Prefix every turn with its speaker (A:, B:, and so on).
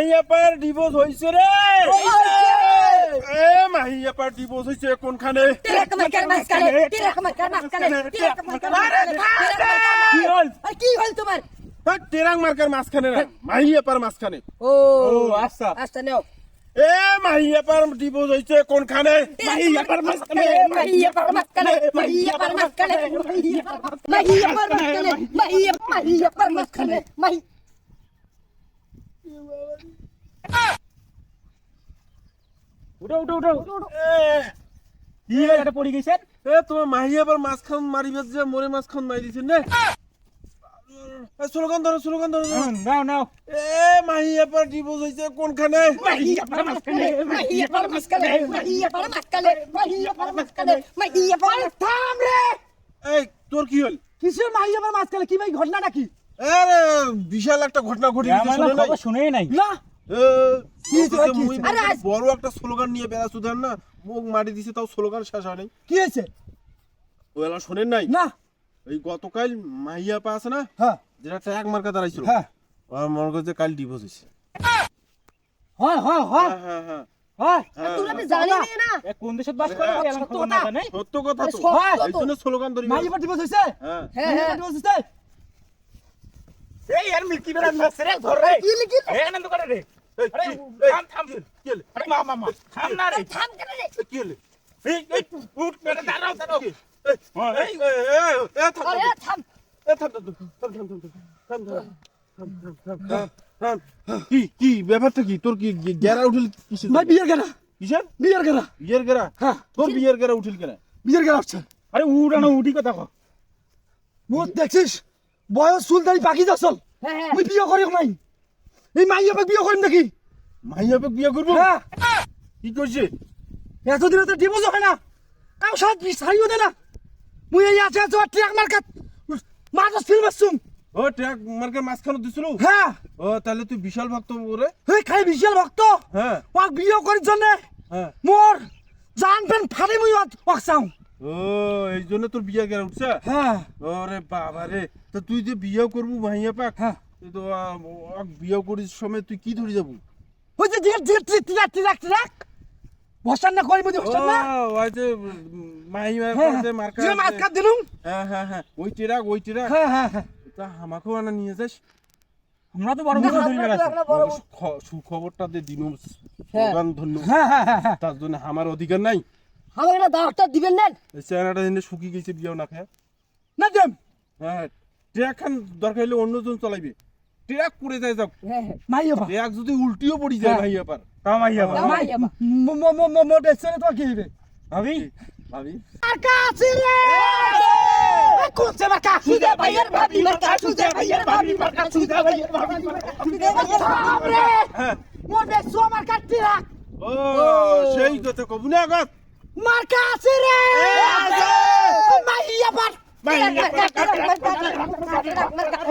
A: মাহিয়াপার divorce হইছে রে। এ মাহিয়াপার divorce হইছে কোনখানে?
B: কি হল তোমার?
A: টেরাং মার্কার মাঝখানে না, মাহিয়াপার মাঝখানে।
B: ও
A: আচ্ছা
B: আচ্ছা নাও।
A: এ মাহিয়াপার ডিভোর্স হইছে কোনখানে? মাহিয়াপার মাঝখানে,
B: মাহিয়াপার মাঝখানে, মাহিয়াপার মাঝখানে, মাহিয়াপার মাঝখানে, মাহিয়াপার মাঝখানে,
C: উঠো উঠো উঠো। কি এটা পড়ে গেছেন?
A: এ তোমার মাহিয়াপার মাঝখান মারিবার যে মোরে মাঝখান মারি দিছেন রে। স্লোগান ধরো, স্লোগান ধরো।
C: নাও নাও।
A: এ মাহিয়াপার ডিভোর্স হইছে কোনখানে?
B: মাহিয়াপার মাঝখানে, মাহিয়াপার মাঝখানে, মাহিয়াপার মাঝখানে, মাহিয়াপার মাঝখানে, মাহিয়াপার। থাম রে।
A: এই তোর কি হল?
C: কিসের মাহিয়াপার মাঝখানে? কি ভাই ঘটনাটা কি?
A: আরে বিশাল একটা ঘটনা ঘটে গেছে, শুনে নাই?
C: শুনেই নাই
B: না
A: কি মুই
B: আরে আজ-
A: বড় একটা স্লোগান নিয়ে বেড়াচ্ছ দেন না, মুখ মারি দিছে, তাও স্লোগান শেষ হয় নাই।
C: কি হয়েছে?
A: ওগুলা শোনেন নাই?
C: না।
A: এই গতকাল মাহিয়াপা আছে না,
C: হ্যাঁ
A: যেটা ট্যাগ মার্কা দাঁড়াইছিল,
C: হ্যাঁ
A: আমার মনে করছে কাল ডিভোর্স হয়েছে।
C: হয় হয় হয়
A: হ্যাঁ হ্যাঁ
C: হয়।
A: হ্যাঁ,
B: তোমরা তো জানি না।
C: এ কোন দেশে বাস করে এমন খবর না জানে?
A: সত্য কথা তো,
B: সত্য তো।
A: এই জন্য স্লোগান ধরি।
C: মাহিয়াপার ডিভোর্স হয়েছে?
A: হ্যাঁ
B: হ্যাঁ হ্যাঁ
C: মাহিয়াপার ডিভোর্স হয়েছে? এই আর মিল্কি বেড়া মাছ রে ধর রে।
B: কি লিখি?
C: এ আনন্দ করে রে। আরে থাম থাম।
A: কি হলো?
C: আরে মা মা মা থাম না রে।
B: থাম কেন রে?
A: কি হলো?
C: এই উঠ বেটা দাঁড়াও দাঁড়াও।
A: এই থাম,
B: আরে থাম।
A: থাম, থাম, থাম, থাম, থাম, থাম, থাম, থাম, থাম, থাম, থাম। কি কি ব্যাপারটা কি? তোর কি গেরা উঠিল কিসের?
C: ভাই বিয়ের গেরা
A: কিসের
C: বিয়ের গেরা।
A: বিয়ের গেরা?
C: হ্যাঁ
A: তোর বিয়ের গেরা উঠিল কেন?
C: বিয়ের গেরা হচ্ছে। আরে উড়ানো উঠি কথা কো। মুখ দেখছিস বয়স চুলদারি পাকি যাচ্ছল।
B: হ্যাঁ হ্যাঁ
C: মুই বিয়ে করিও নাই। এই মাইয়াকে বিয়ে করিম নাকি?
A: মাইয়াকে বিয়ে করবো?
C: হ্যাঁ
A: কি করছে?
C: এতদিনে তো ডিভোর্স হয় না, কাউ সাথ ছাড়িও দে না। মুই এই আছে তো ট্রাক মার্কেট মাছ ফিল্ম আসছুম।
A: ও ট্রাক মার্কের মাঝখানে দিছিল?
C: হ্যাঁ
A: ও তাহলে তুই বিশাল ভক্ত ওরে?
C: এই খাই বিশাল ভক্ত।
A: হ্যাঁ
C: ওয়াক বিয়ে করার জন্য
A: হ্যাঁ।
C: মোর জান পেন ফাড়ি মুই ওয়াক চাও।
A: ও এই জন্য তোর বিয়ে গেরা উঠছে?
C: হ্যাঁ
A: ওরে বাবা রে, তা তুই যে বিয়ে করবো মাইয়া পাক,
C: হ্যাঁ
A: তুই তো বিয়ে করিস সময় তুই কি ধরে যাবো?
C: ওই যে ট্রাক ট্রাক ট্রাক বসান না করি মুই বসান না।
A: ওই যে মাইয়া
C: হ্যাঁ
A: যে মার্কা,
C: যে মাছ কাট দিলুম।
A: হ্যাঁ হ্যাঁ হ্যাঁ, ওই টিরাক।
C: হ্যাঁ হ্যাঁ হ্যাঁ
A: তা আমাকেও আনা নিয়ে যাস।
C: আমরা তো বড় বড় ধরে গেলাম।
A: সুখবরটা দে দিনু, স্লোগান ধন্য।
C: হ্যাঁ হ্যাঁ হ্যাঁ হ্যাঁ
A: তার জন্য আমার অধিকার নাই?
B: আমার একটা দাওয়াতটা দিবেন না?
A: এই চেহারাটা দিনে শুকিয়ে গেছে, বিয়েও না খায়।
C: না দেম
A: হ্যাঁ ট্রাক খান দরকার হলে অন্যজন চালাইবে, ট্রাক পড়ে যায় যাক।
B: হ্যাঁ হ্যাঁ
C: মাইয়া বা
A: ট্রাক যদি উল্টিও পড়ি যায়
C: হ্যাঁ।
A: মাইয়া পার,
C: মাইয়া বা
B: মাইয়া বা।
C: মোটে ছেলে তো কি হইবে?
A: ভাবি ভাবি
B: মার্কা আছে রে।
C: কোনছে মার্কা?
B: সুজা ভাইয়ের ভাবি মার্কা, সুজা ভাইয়ের ভাবি মার্কা, সুজা ভাইয়ের ভাবি মার্কা। থাম রে।
A: হ্যাঁ।
B: মোটে সো মার্কা ট্রাক
A: ও সেই কথা কবু না গত।
B: মার্কা আছে রে।
A: আছে।
B: মাইয়া পার।
A: মাইয়া পার।
B: মার্কা